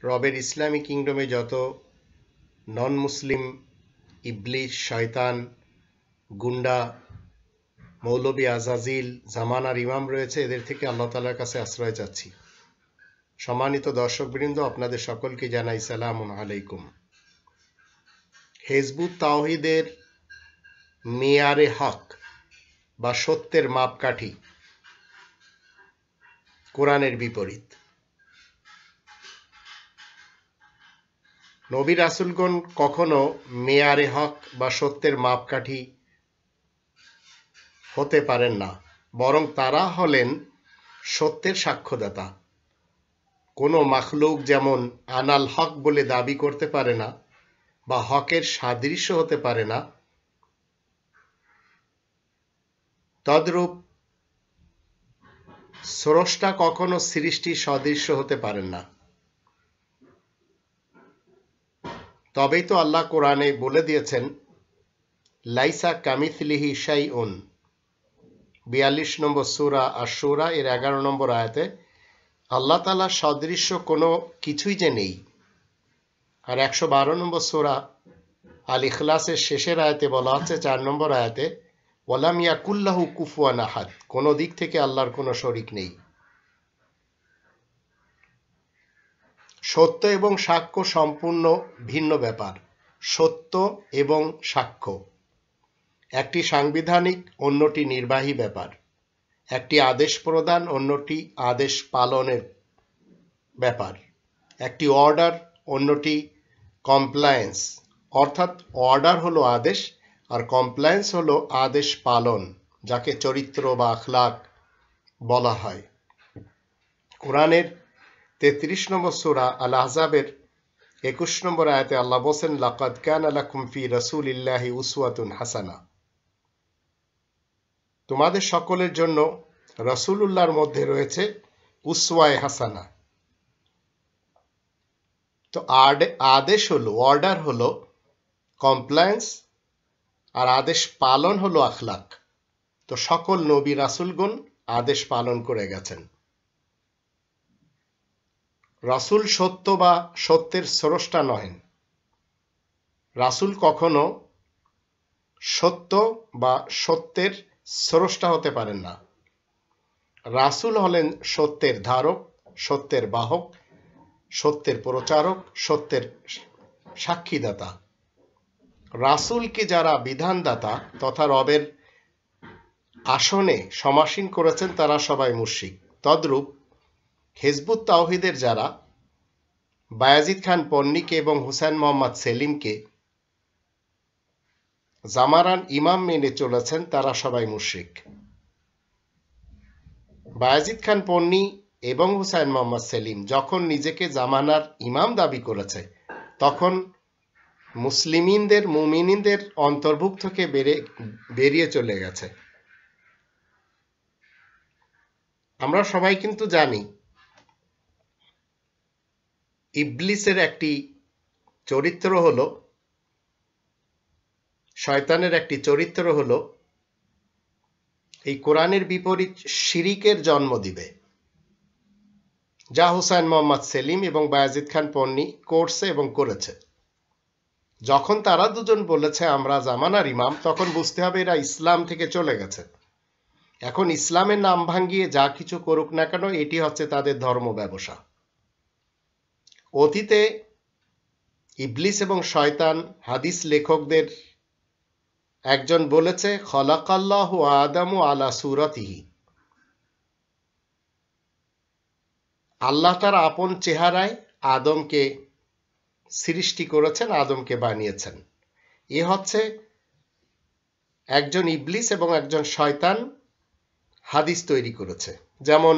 রবের ইসলামী কিংডমে যত নন মুসলিম ইবলিস, শয়তান, গুন্ডা, মৌলবী আজাজিল, জামানার ইমাম রয়েছে, এদের থেকে আল্লাহ তাআলার কাছে আশ্রয় চাচ্ছি। সম্মানিত দর্শকবৃন্দ, আপনাদের সকলকে জানাই সালামুন আলাইকুম। হিজবুত তাওহীদের মেয়ারে হক বা সত্যের মাপকাঠি কোরআনের বিপরীত। নবী রাসূলগণ কখনো মেয়ারে হক বা সত্যের মাপকাঠি হতে পারেন না, বরং তারা হলেন সত্যের সাক্ষ্যদাতা। কোনো মাখলুক যেমন আনাল হক বলে দাবি করতে পারে না বা হকের সাদৃশ্য হতে পারে না, তদ্রূপ স্রষ্টা কখনো সৃষ্টির সদৃশ্য হতে পারেন না। তবেই তো আল্লাহ কোরআনে বলে দিয়েছেন, লাইসা কামিথলিহি শাইউন, 42 নম্বর সূরা আশ-শূরা এর 11 নম্বর আয়াতে আল্লাহ তাআলার সদৃশ্য কোনো কিছুই যে নেই। আর 112 নম্বর সূরা আল ইখলাসের শেষের আয়াতে বলা হচ্ছে, 4 নম্বর আয়াতে, ওয়ালাম ইয়াকুল্লাহু কুফুয়ান আহাদ, কোনো দিক থেকে আল্লাহর কোনো শরিক নেই। সত্য এবং সাক্ষ্য সম্পূর্ণ ভিন্ন ব্যাপার। সত্য এবং সাক্ষ্য একটি সাংবিধানিক, অন্যটি নির্বাহী ব্যাপার। একটি আদেশ প্রদান, অন্যটি আদেশ পালনের ব্যাপার। একটি অর্ডার, অন্যটি কমপ্লায়েন্স। অর্থাৎ অর্ডার হলো আদেশ আর কমপ্লায়েন্স হলো আদেশ পালন, যাকে চরিত্র বা আখলাক বলা হয়। কোরআনের 33 নম্বর সূরা আল আহজাবের 21 নম্বর আয়াতে আল্লাহ বলেন, লাকাদ কানা লাকুম ফি রাসূলিল্লাহি উসওয়াতুন হাসানা, তোমাদের সকলের জন্য রাসূলুল্লাহর মধ্যে রয়েছে উসওয়ায়ে হাসানা। তো আদেশ হলো, অর্ডার হলো কমপ্লায়েন্স আর আদেশ পালন হলো আখলাক। তো সকল নবী রাসূলগণ আদেশ পালন করে গেছেন। রাসূল সত্য বা সত্যের স্রষ্টা নহেন। রাসূল কখনো সত্য বা সত্যের স্রষ্টা হতে পারেন না। রাসূল হলেন সত্যের ধারক, সত্যের বাহক, সত্যের প্রচারক, সত্যের সাক্ষীদাতা। রাসূলকে যারা বিধানদাতা তথা রবের আসনে সমাসীন করেছেন তারা সবাই মুশরিক। তদ্রূপ হিজবুত তাওহীদের যারা বায়াজিদ খান পন্নীকে এবং হুসাইন মোহাম্মদ সেলিমকে জামানার ইমাম মেনে চলেছেন, তারা সবাই মুশরিক। বায়াজিদ খান পন্নী এবং হুসাইন মোহাম্মদ সেলিম যখন নিজেকে জামানার ইমাম দাবি করেছে, তখন মুসলিমিনদের, মুমিনিনদের অন্তর্ভুক্ত থেকে বেরিয়ে চলে গেছে। আমরা সবাই কিন্তু জানি ইবলিসের একটি চরিত্র হলো, শয়তানের একটি চরিত্র হলো এই কোরআনের বিপরীত শিরিকের জন্ম দিবে, যা হুসাইন মোহাম্মদ সেলিম এবং বায়াজিদ খান পন্নী করছে এবং করেছে। যখন তারা দুজন বলেছে আমরা জামানার ইমাম, তখন বুঝতে হবে এরা ইসলাম থেকে চলে গেছে। এখন ইসলামের নাম ভাঙিয়ে যা কিছু করুক না কেন, এটি হচ্ছে তাদের ধর্ম ব্যবসা। অতীতে ইবলিস এবং শয়তান, হাদিস লেখকদের একজন বলেছে, খলাকাল্লাহু আদামু আলা সূরাতিহি, আল্লাহ তার আপন চেহারায় আদমকে সৃষ্টি করেছেন, আদমকে বানিয়েছেন। এ হচ্ছে একজন ইবলিস এবং একজন শয়তান হাদিস তৈরি করেছে। যেমন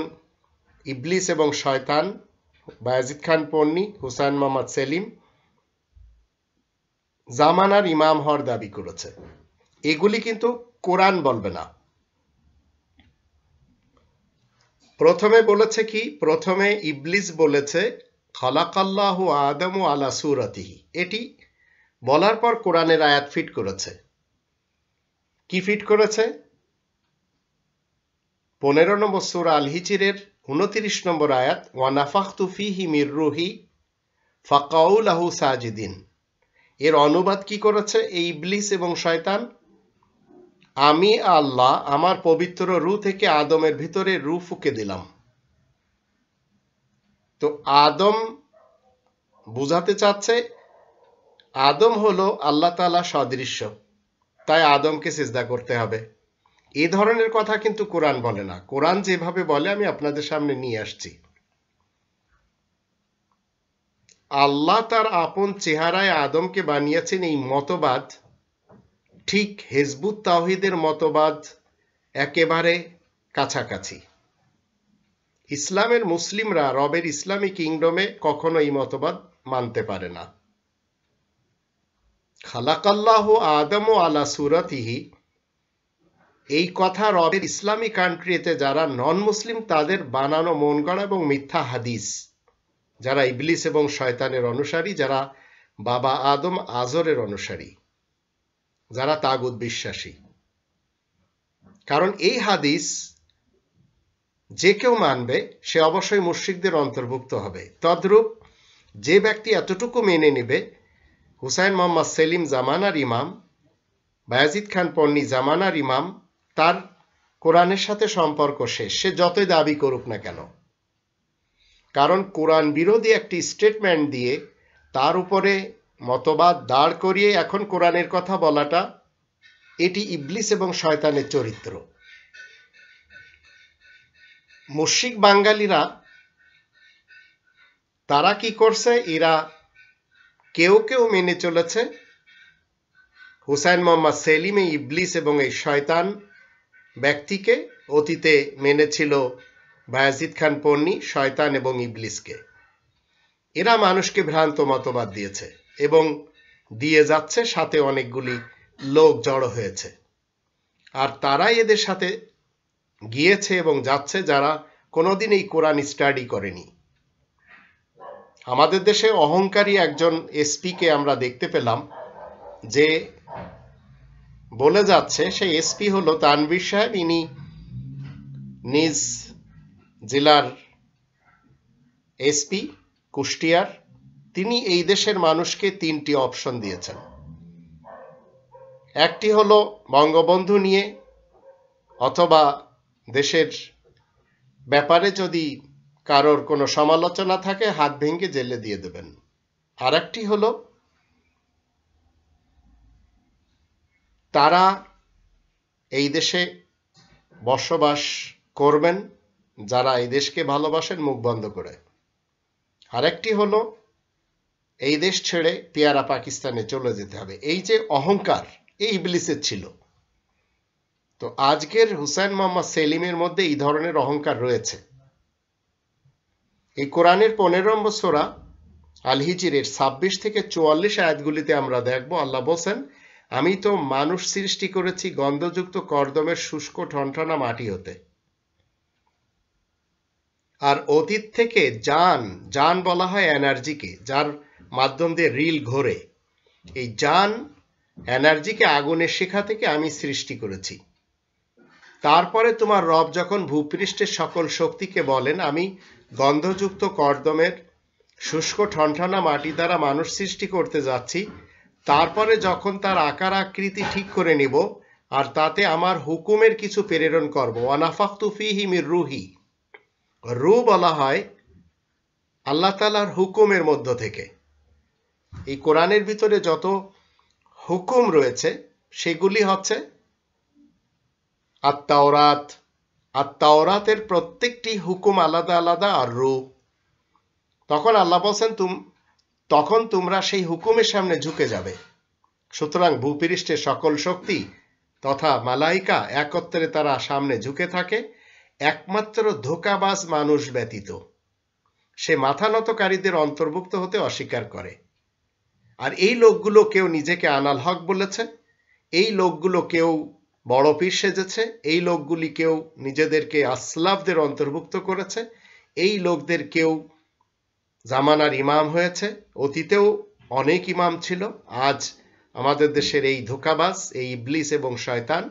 ইবলিস এবং শয়তান, বায়াজিদ খান পন্নী, হুসাইন মোহাম্মদ সেলিম জামানার ইমাম হওয়ার দাবি করেছে। এগুলি কিন্তু কোরআন বলবে না। প্রথমে বলেছে কি? প্রথমে ইবলিস বলেছে খালাকাল্লাহু আদামু আলা সূরাতিহি। এটি বলার পর কোরআনের আয়াত ফিট করেছে। কি ফিট করেছে? 15 নম্বর সূরা আল হিজরের 29 নম্বর আয়াত, ওয়া নাফাখতু ফীহি মির রূহি ফাকাউ লাহু সাজিদিন। এর অনুবাদ কি করেছে এই ইবলিস এবং শয়তান? আমি আল্লাহ আমার পবিত্র রূহ থেকে আদমের ভিতরে রূহ ফুঁকে দিলাম। তো আদম বুঝাতে চাচ্ছে আদম হলো আল্লাহ তাআলা সদৃশ্য, তাই আদমকে সিজদা করতে হবে। এই ধরনের কথা কিন্তু কোরআন বলে না। কোরআন যেভাবে বলে আমি আপনাদের সামনে নিয়ে আসছি। আল্লাহ তার আপন চেহারায় আদমকে বানিয়েছেন, এই মতবাদ ঠিক হিজবুত তাওহীদের মতবাদ একেবারে কাছাকাছি। ইসলামের মুসলিমরা রবের ইসলামী কিংডমে কখনো এই মতবাদ মানতে পারে না। খালাকাল্লাহু আদম আলা সুরাতিহি, এই কথা রবের ইসলামী কান্ট্রিতে যারা নন মুসলিম তাদের বানানো মন গড়া এবং মিথ্যা হাদিস, যারা ইবলিস এবং শয়তানের অনুসারী, যারা বাবা আদম আজরের অনুসারী, যারা তাগুত বিশ্বাসী। কারণ এই হাদিস যে কেউ মানবে সে অবশ্যই মুশরিকদের অন্তর্ভুক্ত হবে। তদ্রূপ যে ব্যক্তি এতটুকু মেনে নেবে হুসাইন মোহাম্মদ সেলিম জামানার ইমাম, বায়াজিদ খান পন্নী জামানার ইমাম, তার কোরআনের সাথে সম্পর্ক শেষ, সে যতই দাবি করুক না কেন। কারণ কোরআন বিরোধী একটি স্টেটমেন্ট দিয়ে তার উপরে মতবাদ দাঁড় করিয়ে এখন কোরআনের কথা বলাটা, এটি ইবলিস এবং শয়তানের চরিত্র। মুশরিক বাঙালিরা তারা কি করছে, এরা কেউ কেউ মেনে চলেছে হুসাইন মোহাম্মদ সেলিম এই ইবলিস এবং এই শয়তান ব্যক্তিকে, অতীতে মেনেছিল বায়াজিদ খান পন্নী, শয়তান এবং ইবলিসকে। এরা মানুষকে ভ্রান্ত মতবাদ দিয়েছে এবং দিয়ে যাচ্ছে, সাথে অনেকগুলি লোক জড়ো হয়েছে। আর তারাই এদের সাথে গিয়েছে এবং যাচ্ছে যারা কোনোদিন এই কোরআন স্টাডি করেনি। আমাদের দেশে অহংকারী একজন এসপিকে আমরা দেখতে পেলাম যে বলে যাচ্ছে, সেই এসপি হলো তানভীর সাহেব। ইনি নিজ জেলার এসপি কুষ্টিয়ার। তিনি এই দেশের মানুষকে 3টি অপশন দিয়েছেন। একটি হলো বঙ্গবন্ধু নিয়ে অথবা দেশের ব্যাপারে যদি কারোর কোনো সমালোচনা থাকে হাত ভেঙে জেলে দিয়ে দেবেন। আর একটি হলো তারা এই দেশে বসবাস করবেন যারা এই দেশকে ভালোবাসেন মুখ বন্ধ করে। আরেকটি হলো এই দেশ ছেড়ে পেয়ারা পাকিস্তানে চলে যেতে হবে। এই যে অহংকার, এই ইবলিসের ছিল। তো আজকের হুসাইন মোহাম্মদ সেলিমের মধ্যে এই ধরনের অহংকার রয়েছে। এই কোরআনের 15 নম্বর সূরা আল হিজরের 26 থেকে 44 আয়াতগুলিতে আমরা দেখব আল্লাহ বলেন, আমি তো মানুষ সৃষ্টি করেছি গন্ধযুক্ত কর্দমের শুষ্ক ঠনঠনা মাটি হতে। আর অতীত থেকে জান বলা হয় এনার্জিকে, যার মাধ্যম দিয়ে রিল ঘোরে। এই জান এনার্জিকে আগুনের শিখা থেকে আমি সৃষ্টি করেছি। তারপরে তোমার রব যখন ভূপৃষ্ঠের সকল শক্তিকে বলেন, আমি গন্ধযুক্ত কর্দমের শুষ্ক ঠনঠনা মাটি দ্বারা মানুষ সৃষ্টি করতে যাচ্ছি, তারপরে যখন তার আকার আকৃতি ঠিক করে নিব আর তাতে আমার হুকুমের কিছু প্রেরণ করব, ওয়ানাফাখতু ফীহি মির রূহি। রূহ বলা হয় আল্লাহ তাআলার হুকুমের মধ্য থেকে। এই কোরআনের ভিতরে যত হুকুম রয়েছে সেগুলি হচ্ছে আত-তাওরাত। আত-তাওরাতের প্রত্যেকটি হুকুম আলাদা আলাদা আর রূহ। তখন আল্লাহ বলেন, তখন তোমরা সেই হুকুমের সামনে ঝুঁকে যাবে। সুতরাং ভূপৃষ্ঠের সকল শক্তি তথা মালাইকা একত্রে তারা সামনে ঝুঁকে থাকে, একমাত্র ধোঁকাবাজ মানুষ ব্যতীত। সে মাথা নতকারীদের অন্তর্ভুক্ত হতে অস্বীকার করে। আর এই লোকগুলো কেউ নিজেকে আনাল হক বলেছে, এই লোকগুলো কেউ বড় পীর সেজেছে, এই লোকগুলি কেউ নিজেদেরকে আসলাফদের অন্তর্ভুক্ত করেছে, এই লোকদের কেউ জামানার ইমাম হয়েছে। অতীতেও অনেক ইমাম ছিল। আজ আমাদের দেশের এই ধোঁকাবাজ, এই ইবলিস এবং শয়তান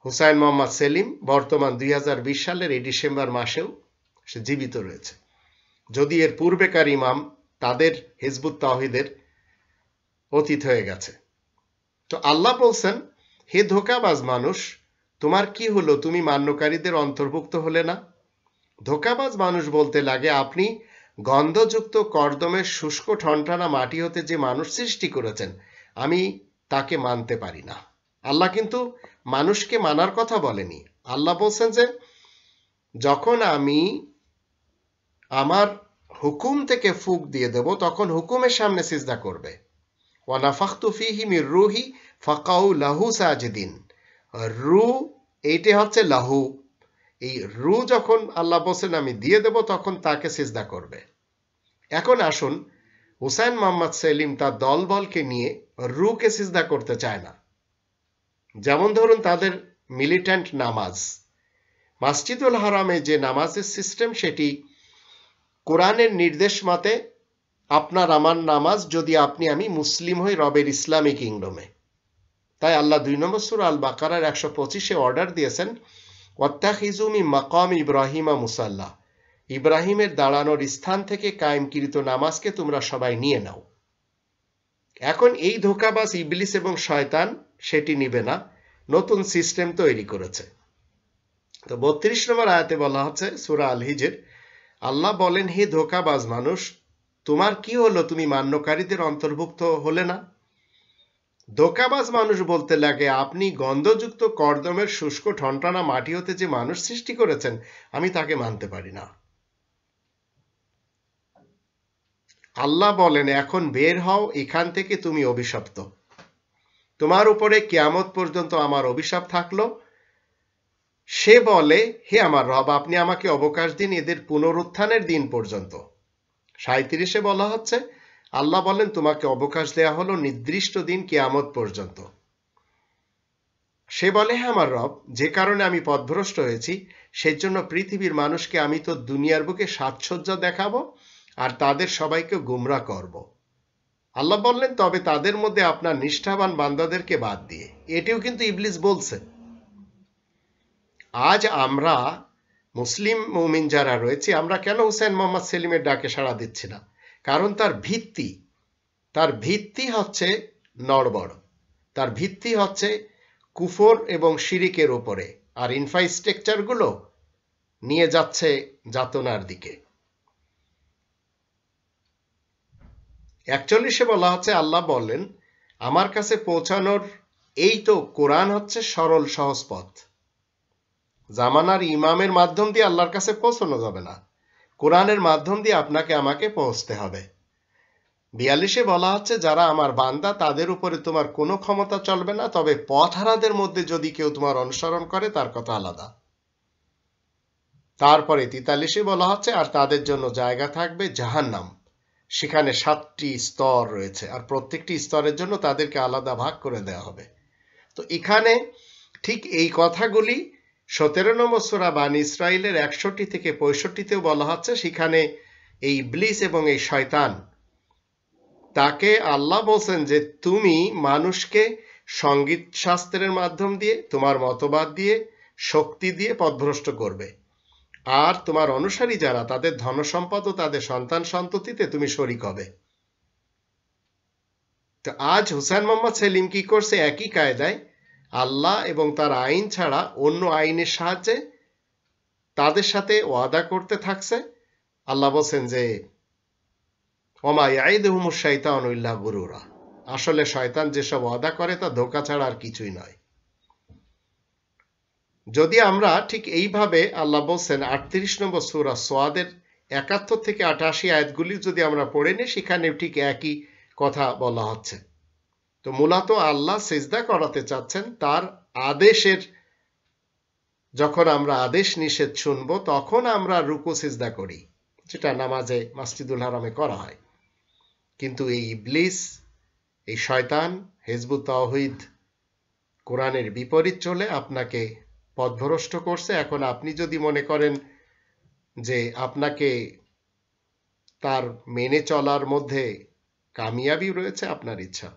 হুসাইন মোহাম্মদ সেলিম বর্তমান 2020 সালের এই ডিসেম্বর মাসেও সে জীবিত রয়েছে। যদি এর পূর্বেকার ইমাম তাদের হিজবুত তাওহীদের অতীত হয়ে গেছে। তো আল্লাহ বলছেন, হে ধোঁকাবাজ মানুষ, তোমার কি হলো, তুমি মান্যকারীদের অন্তর্ভুক্ত হলে না? ধোঁকাবাজ মানুষ বলতে লাগে, আপনি গন্ধযুক্ত কর্দমের শুষ্ক ঠনঠানা মাটি হতে যে মানুষ সৃষ্টি করেছেন, আমি তাকে মানতে পারি না। আল্লাহ কিন্তু মানুষকে মানার কথা বলেনি। আল্লাহ বলছেন যে যখন আমি আমার হুকুম থেকে ফুঁক দিয়ে দেব, তখন হুকুমের সামনে সিজদা করবে। ওয়ানাফাখতু ফীহি মির রূহি ফাকাউ লাহু সাজিদিন। রু এইটা হচ্ছে লাহু, এই রু যখন আল্লাহ বলছেন আমি দিয়ে দেব, তখন তাকে সিজদা করবে। এখন আসুন, হুসাইন মোহাম্মদ সেলিম তার দলবলকে নিয়ে রুকে সিজদা করতে চায় না। যেমন ধরুন তাদের মিলিট্যান্ট নামাজ, মসজিদুল হারামে যে নামাজের সিস্টেম, সেটি কোরআনের নির্দেশ মতে আপনার আমার নামাজ যদি আমি মুসলিম হই রবের ইসলামী কিংডমে। তাই আল্লাহ 2 নম্বর সূরা আল বাকারার 125-এ অর্ডার দিয়েছেন, ওয়াত্তাখিযু মিন মাকাম ইব্রাহিমা মুসাল্লা, ইব্রাহিমের দাঁড়ানোর স্থান থেকে কায়েমকৃত নামাজকে তোমরা সবাই নিয়ে নাও। এখন এই ধোঁকাবাজ ইবলিস এবং শয়তান সেটি নিবে না, নতুন সিস্টেম তৈরি করেছে। তো 32 নম্বর আয়াতে বলা হচ্ছে সূরা আল হিজর, আল্লাহ বলেন, হে ধোঁকাবাজ মানুষ, তোমার কি হলো, তুমি মান্যকারীদের অন্তর্ভুক্ত হলে না? ধোঁকাবাজ মানুষ বলতে লাগে, আপনি গন্ধযুক্ত কর্দমের শুষ্ক ঠনঠানা মাটি হতে যে মানুষ সৃষ্টি করেছেন, আমি তাকে মানতে পারি না। আল্লাহ বলেন, এখন বের হও এখান থেকে, তুমি অভিশপ্ত। তোমার উপরে কিয়ামত পর্যন্ত আমার অভিশাপ থাকলো। সে বলে, হে আমার রব, আপনি আমাকে অবকাশ দিন এদের পুনরুত্থানের দিন পর্যন্ত। 37-এ বলা হচ্ছে, আল্লাহ বলেন, তোমাকে অবকাশ দেয়া হলো নির্দিষ্ট দিন কিয়ামত পর্যন্ত। সে বলে, হে আমার রব, যে কারণে আমি পথভ্রষ্ট হয়েছি, সেই জন্য পৃথিবীর মানুষকে আমি তো দুনিয়ার বুকে সাজসজ্জা দেখাবো আর তাদের সবাইকে গুমরা করব। আল্লাহ বললেন, তবে তাদের মধ্যে আপনার নিষ্ঠাবান বান্দাদেরকে বাদ দিয়ে। এটিও কিন্তু ইবলিস বলছে। আজ আমরা মুসলিম মুমিন যারা রয়েছে, আমরা কেন হুসাইন মোহাম্মদ সেলিমের ডাকে সাড়া দিচ্ছি না? কারণ তার ভিত্তি হচ্ছে নড়বড়, তার ভিত্তি হচ্ছে কুফর এবং শিরিকের উপরে, আর ইনফ্রাস্ট্রাকচারগুলো নিয়ে যাচ্ছে যাতনার দিকে। 41-এ বলা হচ্ছে, আল্লাহ বললেন, আমার কাছে পৌঁছানোর এই তো কোরআন হচ্ছে সরল সহজ পথ। জামানার ইমামের মাধ্যম দিয়ে আল্লাহর কাছে পৌঁছানো যাবে না, কোরআনের মাধ্যম দিয়ে আপনাকে আমাকে পৌঁছতে হবে। 42-এ বলা হচ্ছে, যারা আমার বান্দা তাদের উপরে তোমার কোনো ক্ষমতা চলবে না, তবে পথহারাদের মধ্যে যদি কেউ তোমার অনুসরণ করে তার কথা আলাদা। তারপরে 43-এ বলা হচ্ছে, আর তাদের জন্য জায়গা থাকবে জাহান্নাম, সেখানে 7টি স্তর রয়েছে, আর প্রত্যেকটি স্তরের জন্য তাদেরকে আলাদা ভাগ করে দেওয়া হবে। তো এখানে ঠিক এই কথাগুলি 17 নম্বর সূরা বানী ইসরাইলের 61 থেকে 65-তেও বলা হচ্ছে। সেখানে এই ইবলিস এবং এই শয়তান, তাকে আল্লাহ বলছেন যে তুমি মানুষকে সঙ্গীত শাস্ত্রের মাধ্যম দিয়ে, তোমার মতবাদ দিয়ে, শক্তি দিয়ে পথভ্রষ্ট করবে, আর তোমার অনুসারী যারা, তাদের ধনসম্পদ ও তাদের সন্তান সন্ততিতে তুমি শরীক হবে। তো আজ হুসাইন মোহাম্মদ সেলিম কি করছে? একই কায়দায় আল্লাহ এবং তার আইন ছাড়া অন্য আইনের সাহায্যে তাদের সাথে ওয়াদা করতে থাকছে। আল্লাহ বলছেন যে ওমা ইয়াইদুহুমুশ শাইতানু ইল্লা গুরুরা, আসলে শয়তান যেসব ওয়াদা করে তা ধোঁকা ছাড়া আর কিছুই নয়। যদি আমরা ঠিক এইভাবে আল্লাহ বলছেন 38 নম্বর সূরা সোয়াদের 71 থেকে 88 আয়াতগুলি যদি আমরা পড়ে নিই, সেখানে ঠিক একই কথা বলা হচ্ছে। তো মূলত আল্লাহ সিজদা করাতে চাচ্ছেন তার আদেশের, যখন আমরা আদেশ নিষেধ শুনবো তখন আমরা রুকু সিজদা করি, যেটা নামাজে মসজিদুল হারামে করা হয়। কিন্তু এই ইবলিস, এই শয়তান, হিজবুত তাওহীদ কোরআনের বিপরীত চলে আপনাকে পথভ্রষ্ট করছে। এখন আপনি যদি মনে করেন যে আপনাকে তার মেনে চলার মধ্যে কামিয়াবি রয়েছে, আপনার ইচ্ছা।